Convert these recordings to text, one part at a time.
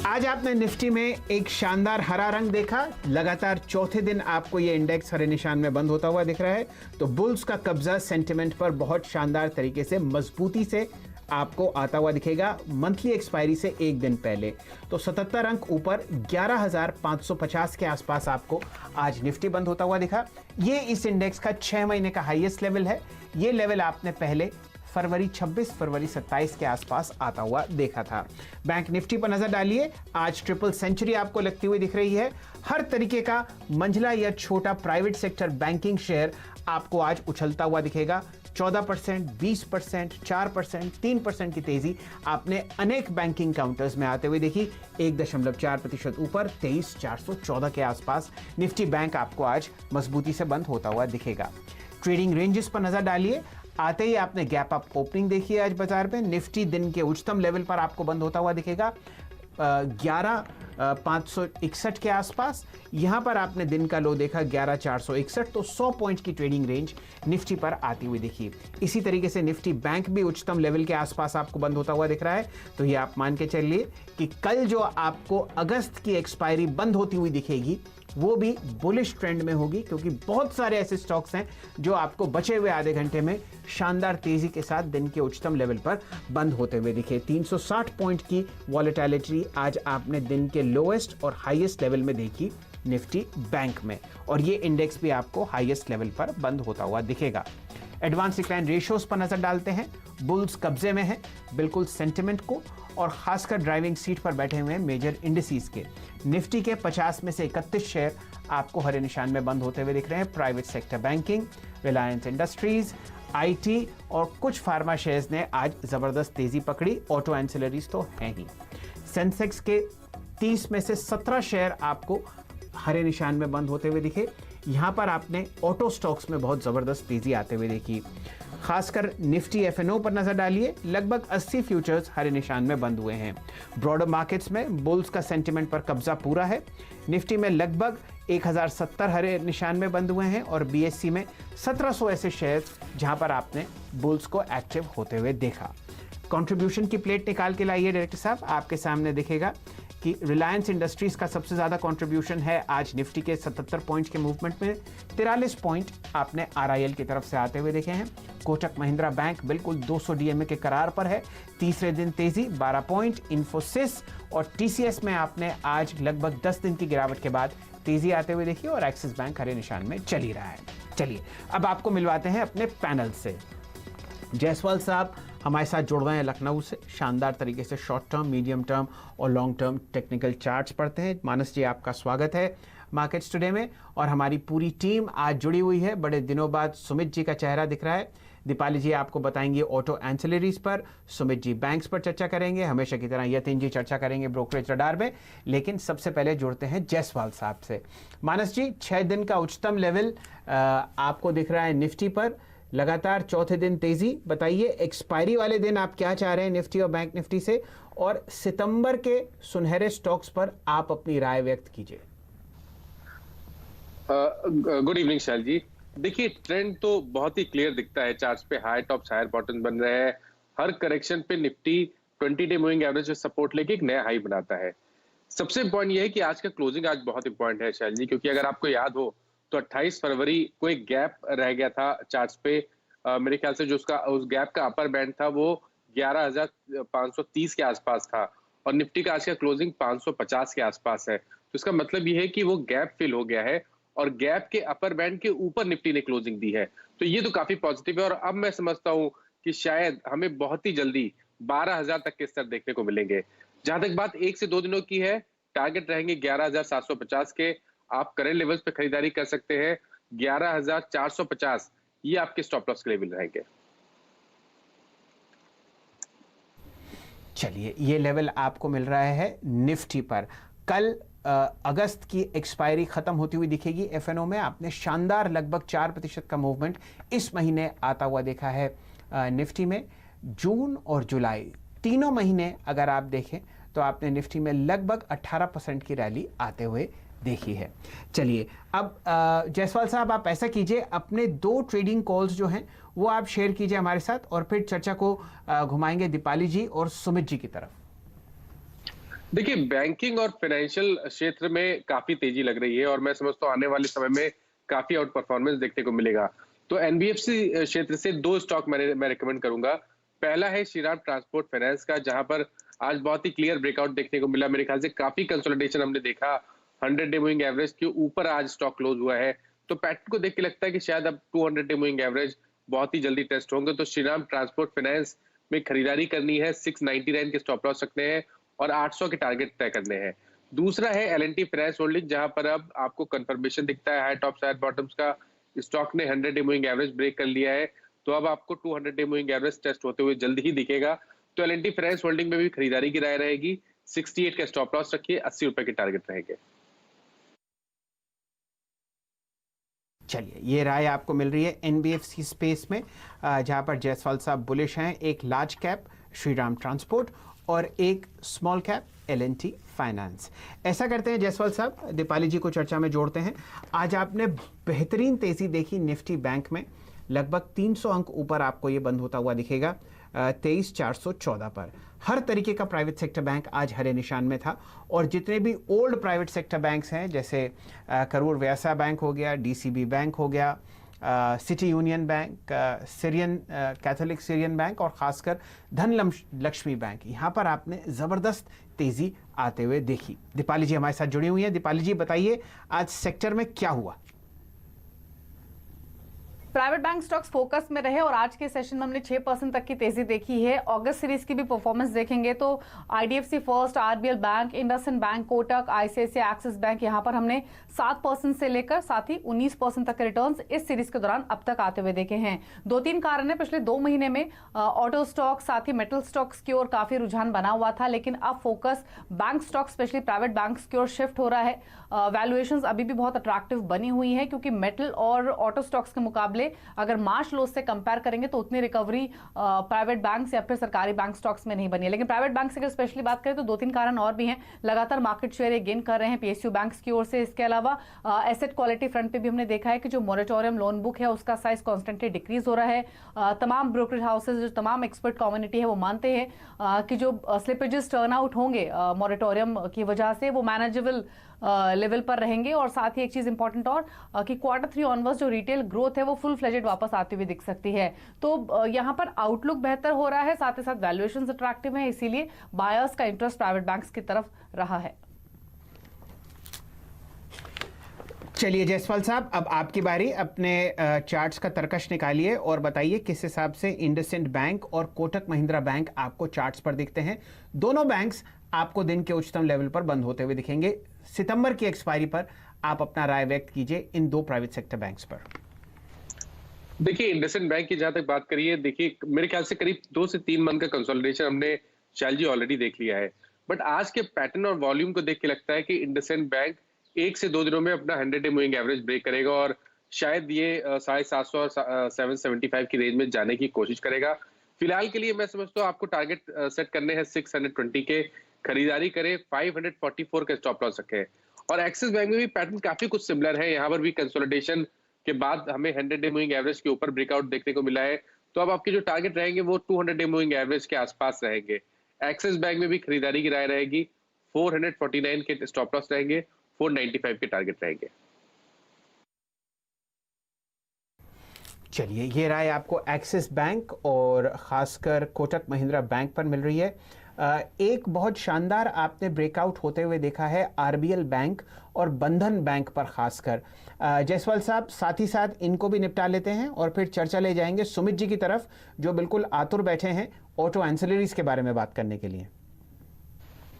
आज आपने निफ्टी में एक शानदार हरा रंग देखा। लगातार चौथे दिन आपको ये इंडेक्स हरे निशान में बंद होता हुआ दिख रहा है। तो बुल्स का कब्जा सेंटिमेंट पर बहुत शानदार तरीके से मजबूती से आपको आता हुआ दिखेगा। मंथली एक्सपायरी से एक दिन पहले तो 77 अंक ऊपर 11,550 के आसपास आपको आज निफ्टी बंद होता हुआ दिखा। ये इस इंडेक्स का 6 महीने का हाईएस्ट लेवल है। ये लेवल आपने पहले फरवरी 26, फरवरी 27 के आसपास आता हुआ देखा था। बैंक निफ्टी पर नजर डालिए। आज ट्रिपल सेंचुरी आपको लगती हुई दिख रही है। हर तरीके का मंझला या छोटा प्राइवेट सेक्टर बैंकिंग शेयर आपको आज उछलता हुआ दिखेगा। 14%, 20%, 4%, 3% की तेजी आपने अनेक बैंकिंग काउंटर्स में आते हुए देखी। 1.4% ऊपर 23,414 के आसपास निफ्टी बैंक आपको आज मजबूती से बंद होता हुआ दिखेगा। ट्रेडिंग रेंजेस पर नजर डालिए। आते ही आपने गैप अप ओपनिंग देखी है आज बाजार में। निफ्टी दिन के उच्चतम लेवल पर आपको बंद होता हुआ दिखेगा 11,561 के आसपास। यहां पर आपने दिन का लो देखा 11,461, तो 100 पॉइंट की ट्रेडिंग रेंज निफ्टी पर आती हुई दिखी। इसी तरीके से निफ्टी बैंक भी उच्चतम लेवल के आसपास आपको बंद होता हुआ दिख रहा है। तो ये आप मान के चलिए कि कल जो आपको अगस्त की एक्सपायरी बंद होती हुई दिखेगी वो भी बुलिश ट्रेंड में होगी, क्योंकि बहुत सारे ऐसे स्टॉक्स हैं जो आपको बचे हुए आधे घंटे में शानदार तेजी के साथ दिन के उच्चतम लेवल पर बंद होते हुए दिखे। 360 पॉइंट की वॉलेटिलिटी आज आपने दिन के लोएस्ट और हाईएस्ट लेवल में देखी निफ्टी बैंक में, और ये इंडेक्स भी आपको हाईएस्ट लेवल पर बंद होता हुआ दिखेगा। एडवांस डिक्लाइन रेशियोज पर नजर डालते हैं। बुल्स कब्जे में है बिल्कुल सेंटिमेंट को, और खासकर ड्राइविंग सीट पर बैठे हुए हैं मेजर इंडिसेस के। निफ्टी के 50 में से 31 शेयर आपको हरे निशान में बंद होते हुए दिख रहे हैं। Private sector banking, Reliance industries, IT और कुछ फार्मा शेयर्स ने आज जबरदस्त तेजी पकड़ी। ऑटो एंसिलरीज तो हैं ही। सेंसेक्स के 30 में से 17 शेयर आपको हरे निशान में बंद होते हुए दिखे। यहां पर आपने ऑटो स्टॉक्स में बहुत जबरदस्त तेजी आते हुए देखी। खासकर निफ्टी एफएनओ पर नजर डालिए। लगभग 80 फ्यूचर्स हरे निशान में बंद हुए हैं। ब्रॉडर मार्केट्स में बुल्स का सेंटिमेंट पर कब्जा पूरा है। निफ्टी में लगभग 1070 हरे निशान में बंद हुए हैं, और बीएससी में 1700 ऐसे शेयर्स जहां पर आपने बुल्स को एक्टिव होते हुए देखा। कंट्रीब्यूशन की प्लेट निकाल के लाइए डायरेक्टर साहब। आपके सामने दिखेगा कि रिलायंस इंडस्ट्रीज का सबसे ज्यादा कंट्रीब्यूशन है आज निफ्टी के 77 पॉइंट्स के मूवमेंट में। 43 पॉइंट आपने आरआईएल की तरफ से आते हुए देखे हैं। कोटक महिंद्रा बैंक बिल्कुल 200 डीएमए के करार पर है। तीसरे दिन तेजी 12 पॉइंट। इन्फोसिस और टीसीएस में आपने आज लगभग 10 दिन की गिरावट के बाद तेजी आते हुए देखी, और एक्सिस बैंक हरे निशान में चल ही रहा है। चलिए अब आपको मिलवाते हैं अपने पैनल से। जायसवाल साहब हमारे साथ जुड़ रहे हैं लखनऊ से। शानदार तरीके से शॉर्ट टर्म, मीडियम टर्म और लॉन्ग टर्म टेक्निकल चार्ट्स पढ़ते हैं। मानस जी, आपका स्वागत है मार्केट्स टुडे में। और हमारी पूरी टीम आज जुड़ी हुई है। बड़े दिनों बाद सुमित जी का चेहरा दिख रहा है। दीपाली जी आपको बताएंगे ऑटो एंसिलरीज पर, सुमित जी बैंक्स पर चर्चा करेंगे, हमेशा की तरह यतीन जी चर्चा करेंगे ब्रोकरेज रडार में। लेकिन सबसे पहले जुड़ते हैं जायसवाल साहब से। मानस जी, 6 दिन का उच्चतम लेवल आपको दिख रहा है निफ्टी पर। लगातार चौथे दिन तेजी। बताइए एक्सपायरी वाले दिन आप क्या चाह रहे हैं निफ्टी और बैंक निफ्टी से, और सितंबर के सुनहरे स्टॉक्स पर आप अपनी राय व्यक्त कीजिए। गुड इवनिंग शैल जी। देखिए ट्रेंड तो बहुत ही क्लियर दिखता है। चार्ट्स पे हाई टॉप्स हायर बॉटम बन रहे हैं। हर करेक्शन पे Nifty 20 day moving average support लेके एक नया हाई बनाता है। सबसे इंपॉर्टेंट ये है कि आज का क्लोजिंग आज बहुत इंपॉर्टेंट है शैल जी, क्योंकि अगर आपको याद हो तो 28 फरवरी को एक गैप रह गया था चार्ट्स पे। मेरे ख्याल से जो उस गैप का अपर बैंड था वो 11,530 के आसपास था, और निफ्टी का आज का क्लोजिंग 550 के आसपास है। तो इसका मतलब ये है कि वो गैप फिल हो गया है, और गैप के अपर बैंड के ऊपर निफ्टी ने क्लोजिंग दी है। तो ये तो काफी पॉजिटिव है, और अब मैं समझता हूं कि शायद हमें बहुत ही जल्दी 12,000 तक के स्तर देखने को मिलेंगे। जहां तक बात 1 से 2 दिनों की है, टारगेट रहेंगे 11,750 के। आप करंट लेवल्स पे खरीदारी कर सकते हैं। 11,450 ये आपके स्टॉप लॉस के लेवल रहेंगे। चलिए, ये लेवल आपको मिल रहा है निफ्टी पर। कल अगस्त की एक्सपायरी खत्म होती हुई दिखेगी एफएनओ में। आपने शानदार लगभग 4% का मूवमेंट इस महीने आता हुआ देखा है निफ्टी में। जून और जुलाई तीनों महीने अगर आप देखें तो आपने निफ्टी में लगभग 18% की रैली आते हुए देखी है। चलिए अब जायसवाल साहब आप ऐसा कीजिए, अपने 2 ट्रेडिंग कॉल्स जो हैं वो आप शेयर कीजिए हमारे साथ, और फिर चर्चा को घुमाएंगे दीपाली जी और सुमित जी की तरफ। देखिए, बैंकिंग और फाइनेंशियल क्षेत्र में काफी तेजी लग रही है और मैं समझता हूँ आने वाले समय में काफी आउट परफॉर्मेंस देखने को मिलेगा। तो एनबीएफसी क्षेत्र से 2 स्टॉक मैं रिकमेंड करूंगा। पहला है श्रीराम ट्रांसपोर्ट फाइनेंस का, जहां पर आज बहुत ही क्लियर ब्रेकआउट देखने को मिला। मेरे ख्याल से काफी कंसोलिडेशन हमने देखा। 100 डे मूविंग एवरेज के ऊपर आज स्टॉक क्लोज हुआ है। तो पैटर्न को देख के लगता है कि शायद अब 200 डे मूविंग एवरेज बहुत ही जल्दी टेस्ट होंगे। तो श्रीराम ट्रांसपोर्ट फाइनेंस में खरीदारी करनी है, 699 के स्टॉप लॉस रखने हैं और 800 के टारगेट तय करने हैं। दूसरा है एल&टी फाइनेंस होल्डिंग, जहां पर अब आपको कंफर्मेशन दिखता है हाई टॉप्स हाई बॉटम्स का। स्टॉक ने 100 डे मूविंग एवरेज ब्रेक कर लिया है, तो अब आपको 200 डे मूविंग एवरेज टेस्ट होते हुए जल्द ही दिखेगा। तो एल&टी फाइनेंस होल्डिंग में भी खरीदारी की राय रहेगी। 68 का स्टॉप लॉस रखिए, 80 रुपए के टारगेट रहेंगे। चलिए, ये राय आपको मिल रही है एनबीएफसी स्पेस में, जहां पर जायसवाल साहब बुलिश हैं। एक लार्ज कैप श्रीराम ट्रांसपोर्ट और एक स्मॉल कैप एल&टी फाइनेंस। ऐसा करते हैं जायसवाल साहब, दीपाली जी को चर्चा में जोड़ते हैं। आज आपने बेहतरीन तेजी देखी निफ्टी बैंक में, लगभग 300 अंक ऊपर आपको ये बंद होता हुआ दिखेगा 23,414 पर। हर तरीके का प्राइवेट सेक्टर बैंक आज हरे निशान में था और जितने भी ओल्ड प्राइवेट सेक्टर बैंक्स हैं, जैसे करूर वैसा बैंक हो गया, डीसीबी बैंक हो गया, city union bank, Syrian Catholic Syrian bank और खासकर धन लक्ष्मी बैंक, यहाँ पर आपने ज़बरदस्त तेज़ी आते हुए देखी। दीपाली जी हमारे साथ जुड़ी हुई हैं। दीपाली जी बताइए, आज सेक्टर में क्या हुआ? प्राइवेट बैंक स्टॉक्स फोकस में रहे और आज के सेशन में हमने 6% तक की तेजी देखी है। अगस्त सीरीज की भी परफॉर्मेंस देखेंगे तो IDFC first, RBL bank, IndusInd bank, Kotak, ICICI, axis bank, यहां पर हमने 7% से लेकर साथ ही 19% तक के रिटर्न्स इस सीरीज के दौरान अब तक आते हुए देखे हैं। 2-3 कारण है। पिछले 2 महीने में ऑटो स्टॉक साथ ही मेटल स्टॉक्स की ओर काफी रुझान बना हुआ था, लेकिन अब focus bank stock specially private banks की ओर शिफ्ट हो रहा है। वैल्यूएशंस अभी भी बहुत अट्रैक्टिव बनी हुई है, क्योंकि मेटल और ऑटो स्टॉक्स के मुकाबले अगर मार्च लोस से कंपेयर करेंगे तो उतनी रिकवरी प्राइवेट बैंक्स या फिर सरकारी बैंक स्टॉक्स में नहीं बनी है। लेकिन प्राइवेट बैंक से अगर स्पेशली बात करें तो 2-3 कारण और भी हैं। लगातार मार्केट शेयर गेन कर रहे हैं पीएसयू बैंक्स की ओर से। इसके अलावा एसेट क्वालिटी फ्रंट पे भी हमने देखा है कि जो मोरेटोरियम लोन बुक है उसका साइज कॉन्स्टेंटली डिक्रीज हो रहा है। तमाम ब्रोकरेज हाउसेज, जो तमाम एक्सपर्ट कम्युनिटी है, वो मानते हैं कि जो स्लिपेजेस टर्न आउट होंगे मोरेटोरियम की वजह से वो मैनेजेबल लेवल पर रहेंगे। और साथ ही एक चीज इंपॉर्टेंट और कि Q3 ऑनवर्ड्स जो रिटेल ग्रोथ है वो फुल फ्लेजेड वापस आती हुई दिख सकती है। तो यहां पर आउटलुक बेहतर हो रहा है, साथ ही साथ वैल्यूएशंस अट्रैक्टिव है, इसीलिए बायर्स का इंटरेस्ट प्राइवेट बैंक्स की तरफ रहा है। चलिए जायसवाल साहब, अब आपकी बारी। अपने चार्ट्स का तरकश निकालिए और बताइए किस हिसाब से इंडसइंड बैंक और कोटक महिंद्रा बैंक आपको चार्ट्स पर दिखते हैं। दोनों बैंक्स आपको दिन के उच्चतम लेवल पर बंद होते हुए दिखेंगे। सितंबर की एक्सपायरी पर आप अपना राय व्यक्त कीजिए इन 2 प्राइवेट सेक्टर बैंक्स पर। देखिए, इंडसइंड बैंक की जहां तक बात करिए, देखिए मेरे ख्याल से करीब 2 से 3 मंथ का कंसोलिडेशन हमने शैल जी ऑलरेडी देख लिया है। बट आज के पैटर्न और वॉल्यूम को देख के लगता है कि इंडसइंड बैंक 1 से 2 दिनों में अपना 100 डे मूविंग एवरेज ब्रेक करेगा और शायद ये 750 और 775 की रेंज में जाने की कोशिश करेगा। फिलहाल के लिए मैं समझता हूँ आपको टारगेट सेट करने हैं 620 के, खरीदारी करें, 544 का स्टॉप लॉस रखें। और एक्सिस बैंक में भी पैटर्न काफी कुछ सिमिलर है। यहाँ पर भी कंसोलिडेशन के बाद हमें 100 डे मूविंग एवरेज के ऊपर ब्रेकआउट देखने को मिला है। तो अब आपके जो टारगेट रहेंगे वो 200 डे मूविंग एवरेज के आसपास रहेंगे। एक्सिस बैंक में भी खरीदारी की राय रहेगी, 449 के स्टॉप लॉस रहेंगे, 495 के टारगेट रहेंगे। चलिए, ये राय आपको एक्सिस बैंक और खासकर कोटक महिंद्रा बैंक पर मिल रही है। एक बहुत शानदार आपने ब्रेकआउट होते हुए देखा है आरबीएल बैंक और बंधन बैंक पर खासकर। जायसवाल साहब, साथ ही साथ इनको भी निपटा लेते हैं और फिर चर्चा ले जाएंगे सुमित जी की तरफ, जो बिल्कुल आतुर बैठे हैं ऑटो एंसिलरीज के बारे में बात करने के लिए।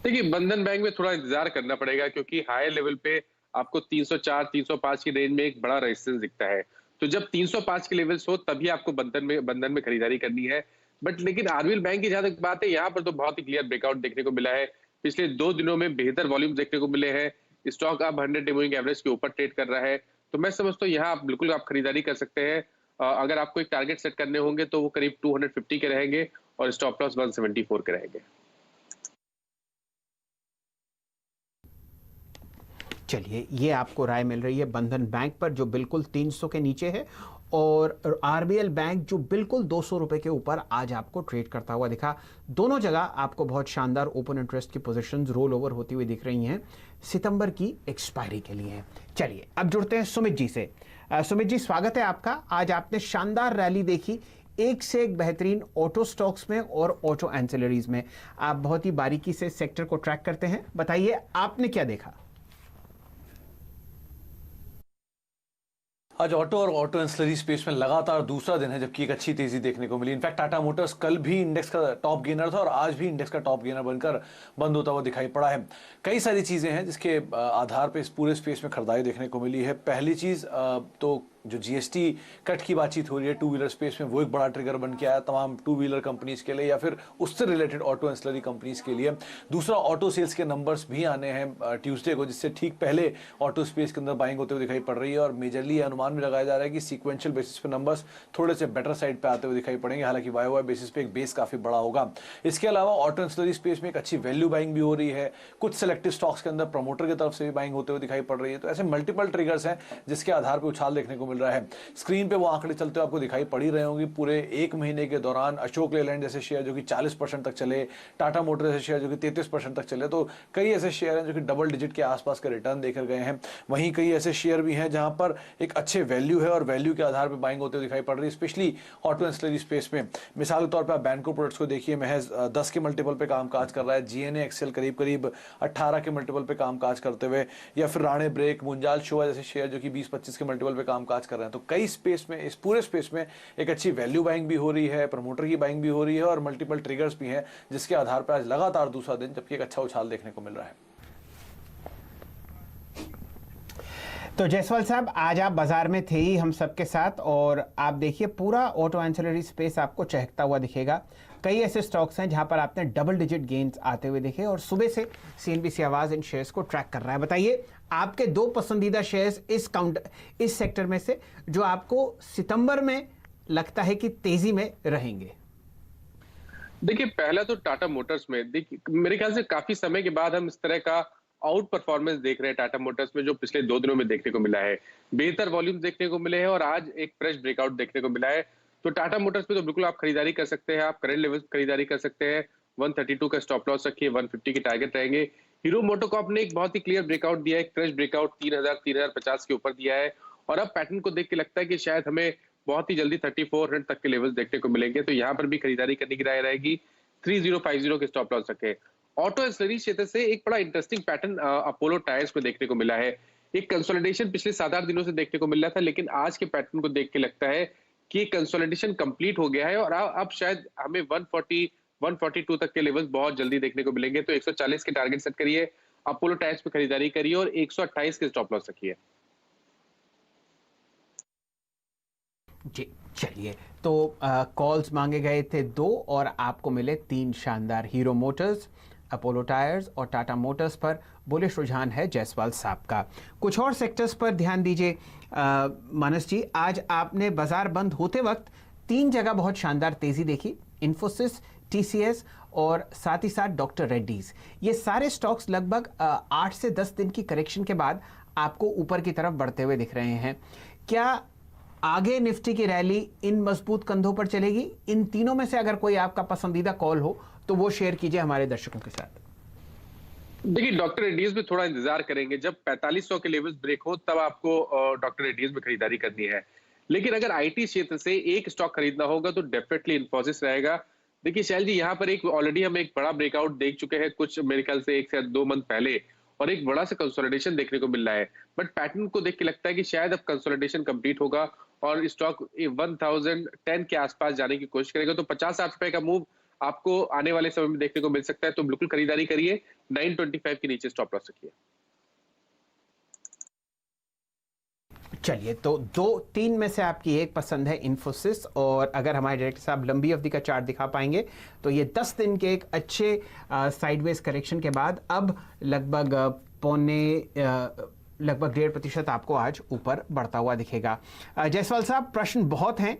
देखिए, बंधन बैंक में थोड़ा इंतजार करना पड़ेगा, क्योंकि हाई लेवल पे आपको 304 305 की रेंज में एक बड़ा रेजिस्टेंस दिखता है। तो जब 305 के लेवल्स हो तभी आपको बंधन में खरीदारी करनी है। बट लेकिन आरबीएल बैंक की जहां तक बात है, यहाँ पर तो बहुत ही क्लियर ब्रेकआउट देखने को मिला है। पिछले 2 दिनों में बेहतर वॉल्यूम देखने को मिले हैं। स्टॉक अब 100 डे मूविंग एवरेज के ऊपर ट्रेड कर रहा है। तो मैं समझता हूँ यहाँ आप बिल्कुल खरीदारी कर सकते हैं। अगर आपको एक टारगेट सेट करने होंगे तो वो करीब 250 के रहेंगे और स्टॉप लॉस 174 के रहेंगे। चलिए, ये आपको राय मिल रही है बंधन बैंक पर, जो बिल्कुल 300 के नीचे है और आरबीएल बैंक जो बिल्कुल 200 रुपए के ऊपर आज आपको ट्रेड करता हुआ दिखा। दोनों जगह आपको बहुत शानदार ओपन इंटरेस्ट की पोजीशंस रोल ओवर होती हुई दिख रही हैं, सितंबर की एक्सपायरी के लिए। चलिए अब जुड़ते हैं सुमित जी से। सुमित जी, स्वागत है आपका। आज आपने शानदार रैली देखी, एक से एक बेहतरीन ऑटो स्टॉक्स में और ऑटो एंसिलरीज में। आप बहुत ही बारीकी से सेक्टर को ट्रैक करते हैं, बताइए आपने क्या देखा? आज ऑटो और ऑटो एंसिलरी स्पेस में लगातार दूसरा दिन है जबकि एक अच्छी तेजी देखने को मिली। इनफैक्ट टाटा मोटर्स कल भी इंडेक्स का टॉप गेनर था और आज भी इंडेक्स का टॉप गेनर बनकर बंद होता हुआ दिखाई पड़ा है। कई सारी चीजें हैं जिसके आधार पर इस पूरे स्पेस में खरीदारी देखने को मिली है। पहली चीज तो जो जीएसटी कट की बातचीत हो रही है टू व्हीलर स्पेस में, वो एक बड़ा ट्रिगर बन के आया तमाम टू व्हीलर कंपनीज के लिए या फिर उससे रिलेटेड ऑटो एंसिलरी कंपनीज के लिए। दूसरा, ऑटो सेल्स के नंबर्स भी आने हैं ट्यूसडे को, जिससे ठीक पहले ऑटो स्पेस के अंदर बाइंग होते हुए दिखाई पड़ रही है और मेजरली अनुमान भी लगाया जा रहा है कि सीक्वेंशियल बेसिस पे नंबर्स थोड़े से बेटर साइड पे आते हुए दिखाई पड़ेंगे, हालांकि वाई बेसिस पे एक बेस काफी बड़ा होगा। इसके अलावा ऑटो एंसिलरी स्पेस में एक अच्छी वैल्यू बाइंग भी हो रही है, कुछ सिलेक्टिव स्टॉक्स के अंदर प्रमोटर की तरफ से भी बाइंग होते हुए दिखाई पड़ रही है। तो ऐसे मल्टीपल ट्रिगर्स हैं जिसके आधार पर उछाल देखने को मिल रहा है। स्क्रीन पे वो आंकड़े चलते हुए आपको दिखाई पड़ ही रहे होंगे। पूरे एक महीने के दौरान अशोक लेलैंड जैसे शेयर जो कि 40% तक चले, टाटा मोटर जैसे शेयर जो कि 33% तक चले, तो कई ऐसे शेयर हैं जो कि डबल डिजिट के आसपास का रिटर्न देकर गए हैं। वहीं कई ऐसे शेयर भी हैं जहां पर एक अच्छे वैल्यू है और वैल्यू के आधार पर बाइंग होते हुए दिखाई पड़ रही है, स्पेशली ऑटो एंसिलरी स्पेस में। मिसाल के तौर पर आप बैंको प्रोडक्ट्स को देखिए, महज 10 के मल्टीपल पे कामकाज कर रहा है। जीएनए एक्सेल करीब करीब 18 के मल्टीपल पे कामकाज करते हुए, या फिर राणे ब्रेक, मुंजाल शोआ जैसे शेयर जो कि 20-25 के मल्टीपल पे कामकाज कर रहे हैं। तो कई स्पेस में, इस पूरे स्पेस में एक अच्छी वैल्यू बाइंग भी हो रही है, प्रमोटर की बाइंग भी हो रही है और मल्टीपल ट्रिगर्स भी हैं, जिसके आधार पर आज लगातार दूसरा दिन जबकि एक अच्छा उछाल देखने को मिल रहा है। तो जायसवाल साहब, आज आप बाजार में थे ही हम सबके साथ और आप देखिए पूरा ऑटो एंसिलरी स्पेस आपको चहकता हुआ दिखेगा। कई ऐसे स्टॉक्स हैं जहां पर आपने डबल डिजिट गेन्स आते हुए देखे और सुबह से सीएनबीसी आवाज इन शेयर्स को ट्रैक कर रहा है। बताइए आपके दो पसंदीदा शेयर्स इस सेक्टर में से जो आपको सितंबर में लगता है कि तेजी में रहेंगे। देखिए, पहला तो टाटा मोटर्स में, देखिए मेरे ख्याल से काफी समय के बाद हम इस तरह का आउट परफॉर्मेंस देख रहे हैं टाटा मोटर्स में, जो पिछले 2 दिनों में देखने को मिला है। बेहतर वॉल्यूम देखने को मिले हैं और आज एक फ्रेश ब्रेकआउट देखने को मिला है। तो टाटा मोटर्स पे तो बिल्कुल आप खरीदारी कर सकते हैं, आप करंट लेवल खरीदारी कर सकते हैं। 132 का स्टॉप लॉस रखिए, 150 के टारगेट रहेंगे। हीरो मोटोकॉर्प ने एक बहुत ही क्लियर ब्रेकआउट दिया है, एक फ्रेश ब्रेकआउट 3050 के ऊपर दिया है और अब पैटर्न को देख के लगता है कि शायद हमें बहुत ही जल्दी 3400 तक के लेवल्स देखने को मिलेंगे। तो यहाँ पर भी खरीदारी करने की राय रहेगी। 3050 के स्टॉप लॉस रखें। ऑटो एंसिलरी क्षेत्र से एक बड़ा इंटरेस्टिंग पैटर्न अपोलो टायर्स को देखने को मिला है। एक कंसोलिडेशन पिछले 7-8 दिनों से देखने को मिल रहा था, लेकिन आज के पैटर्न को देख के लगता है कि कंसोलिडेशन कंप्लीट हो गया है और अब शायद हमें 142 तक के लेवल्स बहुत जल्दी देखने को मिलेंगे। तो 140 के टारगेट सेट करिए, अपोलो टायर्स पे खरीदारी करिए और 128 के स्टॉप लॉस रखिए। जी चलिए, तो कॉल्स मांगे गए थे 2 और आपको मिले 3 शानदार। हीरो मोटर्स, अपोलो टायर्स और टाटा मोटर्स पर बुलिश रुझान है जायसवाल साहब का। कुछ और सेक्टर्स पर ध्यान दीजिए मानस जी। आज आपने बाजार बंद होते वक्त 3 जगह बहुत शानदार तेजी देखी, इन्फोसिस, टीसीएस और साथ ही साथ डॉक्टर रेड्डीज। ये सारे स्टॉक्स लगभग 8 से 10 दिन की करेक्शन के बाद आपको ऊपर की तरफ बढ़ते हुए दिख रहे हैं। क्या आगे निफ्टी की रैली इन मजबूत कंधों पर चलेगी? इन तीनों में से अगर कोई आपका पसंदीदा कॉल हो तो वो शेयर कीजिए हमारे दर्शकों के साथ। देखिए, डॉक्टर रेड्डीज में थोड़ा इंतजार करेंगे, जब 4500 के लेवल्स ब्रेक हो तब आपको डॉक्टर रेड्डीज में खरीदारी करनी है। लेकिन अगर आईटी क्षेत्र से एक स्टॉक खरीदना होगा तो डेफिनेटली इन्फोसिस रहेगा। देखिए शैल जी, यहाँ पर ऑलरेडी हम एक बड़ा ब्रेकआउट देख चुके हैं कुछ मेरे ख्याल से 1 से 2 मंथ पहले और एक बड़ा सा कंसोलिडेशन देखने को मिल रहा है। बट पैटर्न को देख के लगता है कि शायद अब कंसोलिडेशन कंप्लीट होगा और स्टॉक 1010 के आसपास जाने की कोशिश करेगा। तो 50-60 रुपए का मूव आपको आने वाले समय में देखने को मिल सकता है। तो बिल्कुल खरीदारी करिए, 925 के नीचे स्टॉप लॉस रखिए। चलिए, तो 2-3 में से आपकी एक पसंद है इन्फोसिस और अगर हमारे डायरेक्टर साहब लंबी अवधि का चार्ट दिखा पाएंगे तो ये 10 दिन के एक अच्छे साइडवेज करेक्शन के बाद अब लगभग लगभग 1.5% आपको आज ऊपर बढ़ता हुआ दिखेगा। जायसवाल साहब, प्रश्न बहुत हैं,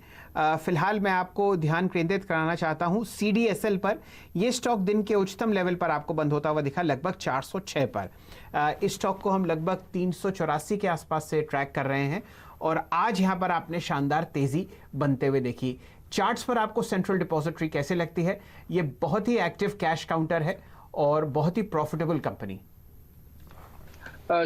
फिलहाल मैं आपको ध्यान केंद्रित कराना चाहता हूं CDSL पर। यह स्टॉक दिन के उच्चतम लेवल पर आपको बंद होता हुआ दिखा, लगभग 406 पर। इस स्टॉक को हम लगभग 384 के आसपास से ट्रैक कर रहे हैं और आज यहां पर आपने शानदार तेजी बनते हुए देखी। चार्ट्स पर आपको सेंट्रल डिपॉजिटरी कैसे लगती है? ये बहुत ही एक्टिव कैश काउंटर है और बहुत ही प्रॉफिटेबल कंपनी।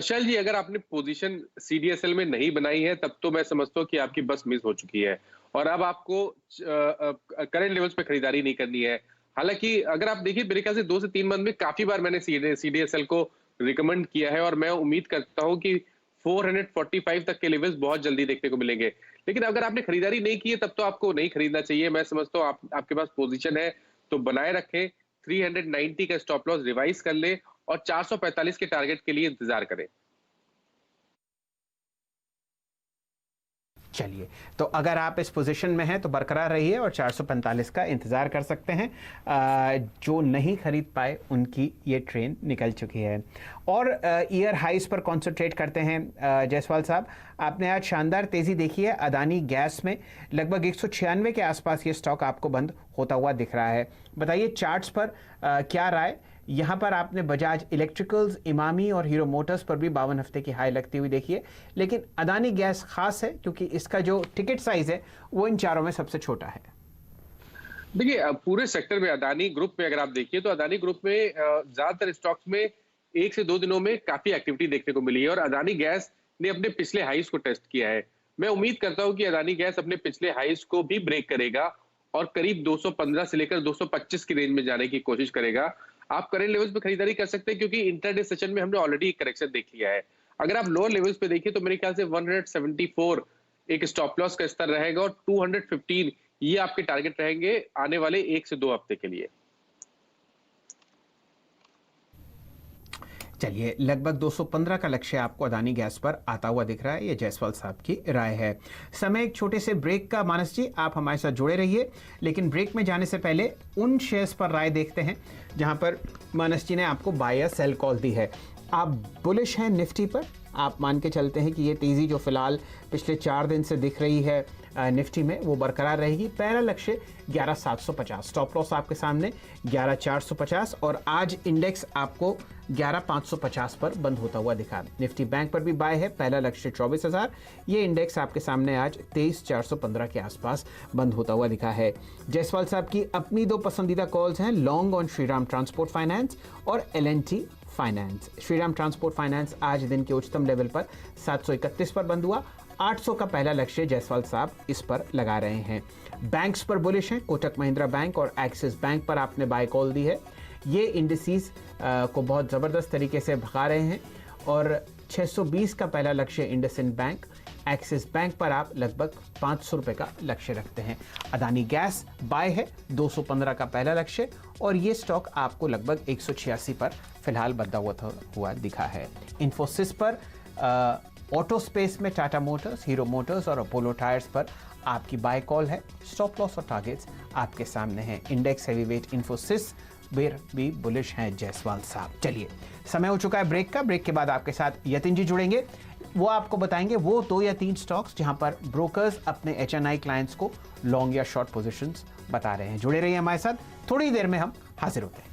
शैल जी, अगर आपने पोजीशन CDSL में नहीं बनाई है तब तो मैं समझता हूँ कि आपकी बस मिस हो चुकी है और अब आपको करंट लेवल्स पे खरीदारी नहीं करनी है। हालांकि अगर आप देखिए, मेरे ख्याल से 2 से 3 मंथ में काफी बार मैंने CDSL को रिकमेंड किया है और मैं उम्मीद करता हूं कि 445 तक के लेवल्स बहुत जल्दी देखने को मिलेंगे। लेकिन अगर आपने खरीदारी नहीं की है तब तो आपको नहीं खरीदना चाहिए। मैं समझता हूँ आपके पास पोजीशन है तो बनाए रखें, 390 का स्टॉप लॉस रिवाइज कर ले और 445 के टारगेट के लिए इंतजार करें। चलिए, तो अगर आप इस पोजीशन में हैं तो बरकरार रहिए और 445 का इंतज़ार कर सकते हैं। जो नहीं खरीद पाए उनकी ये ट्रेन निकल चुकी है। और ईयर हाइस पर कॉन्सेंट्रेट करते हैं। जायसवाल साहब, आपने आज शानदार तेज़ी देखी है अदानी गैस में, लगभग 196 के आसपास ये स्टॉक आपको बंद होता हुआ दिख रहा है। बताइए चार्ट्स पर क्या राय? यहाँ पर आपने बजाज इलेक्ट्रिकल्स, इमामी और हीरो मोटर्स पर भी 52 हफ्ते की हाई लगती हुई देखी है, लेकिन अदानी गैस खास है क्योंकि इसका जो टिकट साइज है वो इन चारों में सबसे छोटा है। देखिए, पूरे सेक्टर में अदानी ग्रुप में अगर आप देखिए तो अदानी ग्रुप में ज्यादातर स्टॉक्स में 1 से 2 दिनों में काफी एक्टिविटी देखने को मिली है और अदानी गैस ने अपने पिछले हाइस को टेस्ट किया है। मैं उम्मीद करता हूं कि अदानी गैस अपने पिछले हाइस को भी ब्रेक करेगा और करीब 215 से लेकर 225 की रेंज में जाने की कोशिश करेगा। आप करंट लेवल्स पे खरीदारी कर सकते हैं क्योंकि इंटरडे सेशन में हमने ऑलरेडी एक करेक्शन देख लिया है। अगर आप लोअर लेवल्स पे देखिए तो मेरे ख्याल से 174 एक स्टॉप लॉस का स्तर रहेगा और 215 ये आपके टारगेट रहेंगे आने वाले 1 से 2 हफ्ते के लिए। चलिए, लगभग 215 का लक्ष्य आपको अदानी गैस पर आता हुआ दिख रहा है। ये जायसवाल साहब की राय है। समय एक छोटे से ब्रेक का। मानस जी, आप हमारे साथ जुड़े रहिए, लेकिन ब्रेक में जाने से पहले उन शेयर्स पर राय देखते हैं जहां पर मानस जी ने आपको बाय या सेल कॉल दी है। आप बुलिश हैं निफ्टी पर? आप मान के चलते हैं कि ये तेज़ी जो फिलहाल पिछले 4 दिन से दिख रही है निफ्टी में वो बरकरार रहेगी। पहला लक्ष्य 11,750, स्टॉप लॉस आपके सामने 11,450 और आज इंडेक्स आपको 11,550 पर बंद होता हुआ दिखा। निफ्टी बैंक पर भी बाय है, पहला लक्ष्य 24,000। ये इंडेक्स आपके सामने आज 23,415 के आसपास बंद होता हुआ दिखा है। जायसवाल साहब की अपनी 2 पसंदीदा कॉल्स हैं, long on Shriram transport finance और L&T finance. Shriram transport finance आज दिन के उच्चतम लेवल पर 731 पर बंद हुआ। 800 का पहला लक्ष्य जायसवाल साहब इस पर लगा रहे हैं। बैंक्स पर बुलिश हैं, कोटक महिंद्रा बैंक और एक्सिस बैंक पर आपने बाय कॉल दी है। ये इंडिसेस को बहुत ज़बरदस्त तरीके से भगा रहे हैं और 620 का पहला लक्ष्य इंडसइंड बैंक, एक्सिस बैंक पर आप लगभग 500 रुपये का लक्ष्य रखते हैं। अदानी गैस बाय है, 215 का पहला लक्ष्य और ये स्टॉक आपको लगभग 186 पर फिलहाल बंधा हुआ दिखा है। इन्फोसिस पर ऑटो स्पेस में टाटा मोटर्स, हीरो मोटर्स और अपोलो टायर्स पर आपकी बाय कॉल है। स्टॉप लॉस और टारगेट्स आपके सामने हैं। इंडेक्स हैवीवेट इन्फोसिस वेर भी बुलिश हैं जायसवाल साहब। चलिए, समय हो चुका है ब्रेक का। ब्रेक के बाद आपके साथ यतिन जी जुड़ेंगे, वो आपको बताएंगे वो 2 या 3 स्टॉक्स जहां पर ब्रोकर्स अपने HNI क्लाइंट्स को लॉन्ग या शॉर्ट पोजीशंस बता रहे हैं। जुड़े रहिए हमारे साथ, थोड़ी देर में हम हाजिर होते हैं।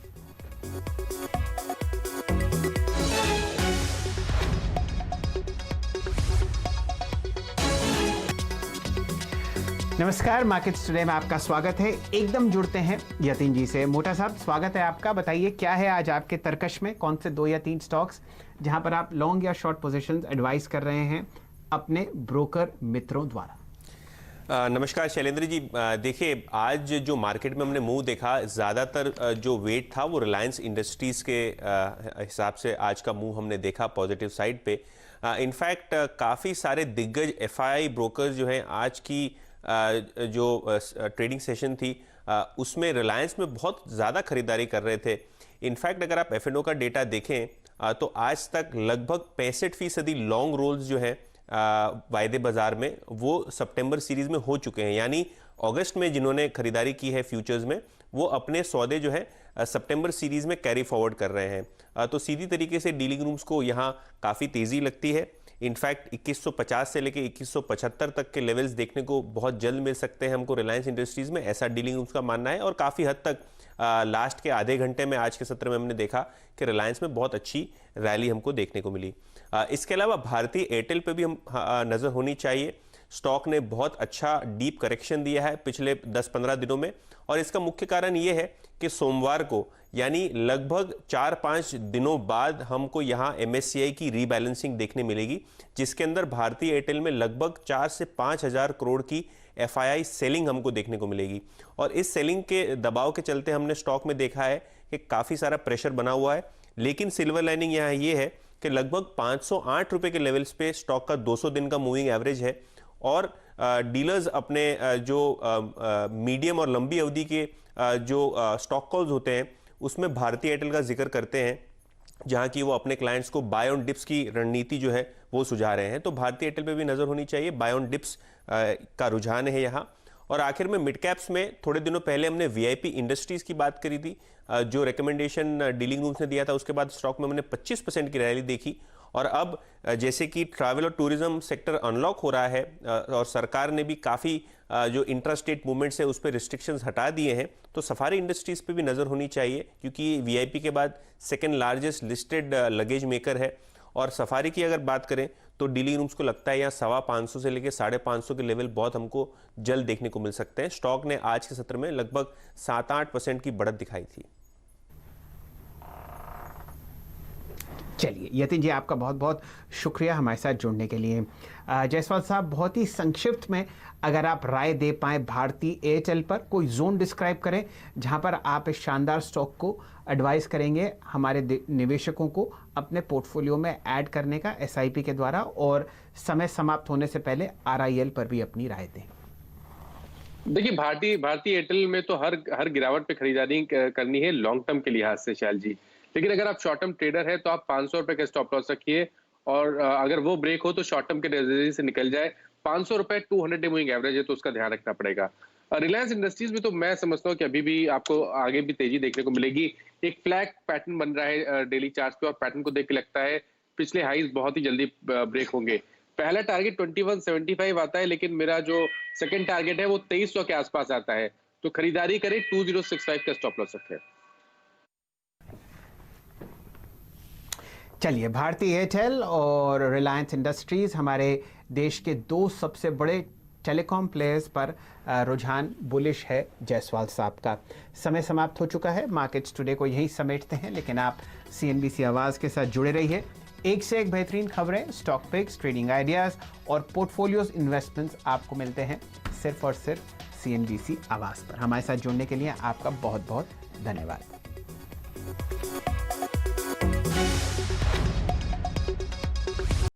नमस्कार, मार्केट्स टुडे में आपका स्वागत है। एकदम जुड़ते हैं यतिन जी से। मोटा साहब, स्वागत है आपका। बताइए क्या है आज आपके तर्कश में, कौन से 2 या 3 स्टॉक्स जहां पर आप लॉन्ग या शॉर्ट पोजीशंस एडवाइस कर रहे हैं अपने ब्रोकर मित्रों द्वारा? नमस्कार शैलेंद्र जी। देखिए, आज जो मार्केट में हमने मूव देखा, ज़्यादातर जो वेट था वो रिलायंस इंडस्ट्रीज़ के हिसाब से आज का मूव हमने देखा पॉजिटिव साइड पे। इनफैक्ट काफ़ी सारे दिग्गज FII ब्रोकर्स जो हैं आज की जो ट्रेडिंग सेशन थी उसमें रिलायंस में बहुत ज़्यादा खरीदारी कर रहे थे। इनफैक्ट अगर आप F&O का डेटा देखें तो आज तक लगभग 65% लॉन्ग रोल्स जो हैं वायदे बाजार में वो सितंबर सीरीज में हो चुके हैं। यानी अगस्त में जिन्होंने खरीदारी की है फ्यूचर्स में, वो अपने सौदे जो है सितंबर सीरीज में कैरी फॉरवर्ड कर रहे हैं। तो सीधी तरीके से डीलिंग रूम्स को यहाँ काफ़ी तेज़ी लगती है। इनफैक्ट 2150 से लेकर 2175 तक के लेवल्स देखने को बहुत जल्द मिल सकते हैं हमको रिलायंस इंडस्ट्रीज़ में, ऐसा डीलिंग रूम्स का मानना है। और काफ़ी हद तक लास्ट के आधे घंटे में आज के सत्र में हमने देखा कि रिलायंस में बहुत अच्छी रैली हमको देखने को मिली। इसके अलावा भारतीय एयरटेल पे भी हम नज़र होनी चाहिए। स्टॉक ने बहुत अच्छा डीप करेक्शन दिया है पिछले 10-15 दिनों में, और इसका मुख्य कारण ये है कि सोमवार को यानी लगभग 4-5 दिनों बाद हमको यहाँ MSCI की रीबैलेंसिंग देखने मिलेगी, जिसके अंदर भारतीय एयरटेल में लगभग 4 से 5 हज़ार करोड़ की FII सेलिंग हमको देखने को मिलेगी। और इस सेलिंग के दबाव के चलते हमने स्टॉक में देखा है कि काफ़ी सारा प्रेशर बना हुआ है। लेकिन सिल्वर लाइनिंग यहाँ ये है कि लगभग 508 रुपये के लेवल्स पे स्टॉक का 200 दिन का मूविंग एवरेज है, और डीलर्स अपने जो मीडियम और लंबी अवधि के जो स्टॉक कॉल्स होते हैं उसमें भारतीय एयरटेल का जिक्र करते हैं, जहां की वो अपने क्लाइंट्स को बाय ऑन डिप्स की रणनीति जो है वो सुझा रहे हैं। तो भारतीय एयरटेल पे भी नज़र होनी चाहिए, बाय ऑन डिप्स का रुझान है यहाँ। और आखिर में मिड कैप्स में थोड़े दिनों पहले हमने VIP इंडस्ट्रीज़ की बात करी थी, जो रिकमेंडेशन डीलिंग रूम्स ने दिया था, उसके बाद स्टॉक में हमने 25% की रैली देखी। और अब जैसे कि ट्रैवल और टूरिज्म सेक्टर अनलॉक हो रहा है और सरकार ने भी काफ़ी जो इंट्रा स्टेट मूवमेंट्स है उस पर रिस्ट्रिक्शंस हटा दिए हैं, तो सफारी इंडस्ट्रीज़ पे भी नज़र होनी चाहिए, क्योंकि VIP के बाद second largest listed luggage maker है। और सफारी की अगर बात करें तो डीलिंग रूम्स को लगता है यहाँ 550 से लेकर 550 के लेवल बहुत हमको जल्द देखने को मिल सकते हैं। स्टॉक ने आज के सत्र में लगभग 7-8% की बढ़त दिखाई थी। चलिए यतिन जी, आपका बहुत बहुत शुक्रिया हमारे साथ जुड़ने के लिए। जायसवाल साहब, बहुत ही संक्षिप्त में अगर आप राय दे पाएँ भारतीय एयरटेल पर, कोई जोन डिस्क्राइब करें जहां पर आप इस शानदार स्टॉक को एडवाइस करेंगे हमारे निवेशकों को अपने पोर्टफोलियो में ऐड करने का SIP के द्वारा, और समय समाप्त होने से पहले RIL पर भी अपनी राय दें। देखिए, भारतीय एयरटेल में तो हर गिरावट पे खरीदारी करनी है लॉन्ग टर्म के लिहाज से शैल जी। लेकिन अगर आप शॉर्ट टर्म ट्रेडर है तो आप 500 रुपए का स्टॉप लॉस रखिए, और अगर वो ब्रेक हो तो शॉर्ट टर्म के नजरिए से निकल जाए। 500 रुपए 200 डे मूविंग एवरेज है, तो उसका ध्यान रखना पड़ेगा। रिलायंस इंडस्ट्रीज में तो मैं समझता हूँ कि अभी भी आपको आगे भी तेजी देखने को मिलेगी। एक फ्लैग पैटर्न बन रहा है डेली चार्ट पे, और पैटर्न को देख के लगता है पिछले हाईज बहुत ही जल्दी ब्रेक होंगे। पहला टारगेट 2175 आता है, लेकिन मेरा जो सेकंड टारगेट है वो 2300 के आसपास आता है, तो खरीदारी करें। 2065 का स्टॉप लॉस रखें। चलिए, भारतीय एयरटेल और रिलायंस इंडस्ट्रीज हमारे देश के दो सबसे बड़े टेलीकॉम प्लेयर्स पर रुझान बुलिश है जायसवाल साहब का। समय समाप्त हो चुका है, मार्केट्स टुडे को यहीं समेटते हैं, लेकिन आप CNBC आवाज़ के साथ जुड़े रहिए। एक से एक बेहतरीन खबरें, स्टॉक पिक्स, ट्रेडिंग आइडियाज़ और पोर्टफोलियोज इन्वेस्टमेंट्स आपको मिलते हैं सिर्फ और सिर्फ CNBC आवाज़ पर। हमारे साथ जुड़ने के लिए आपका बहुत बहुत धन्यवाद।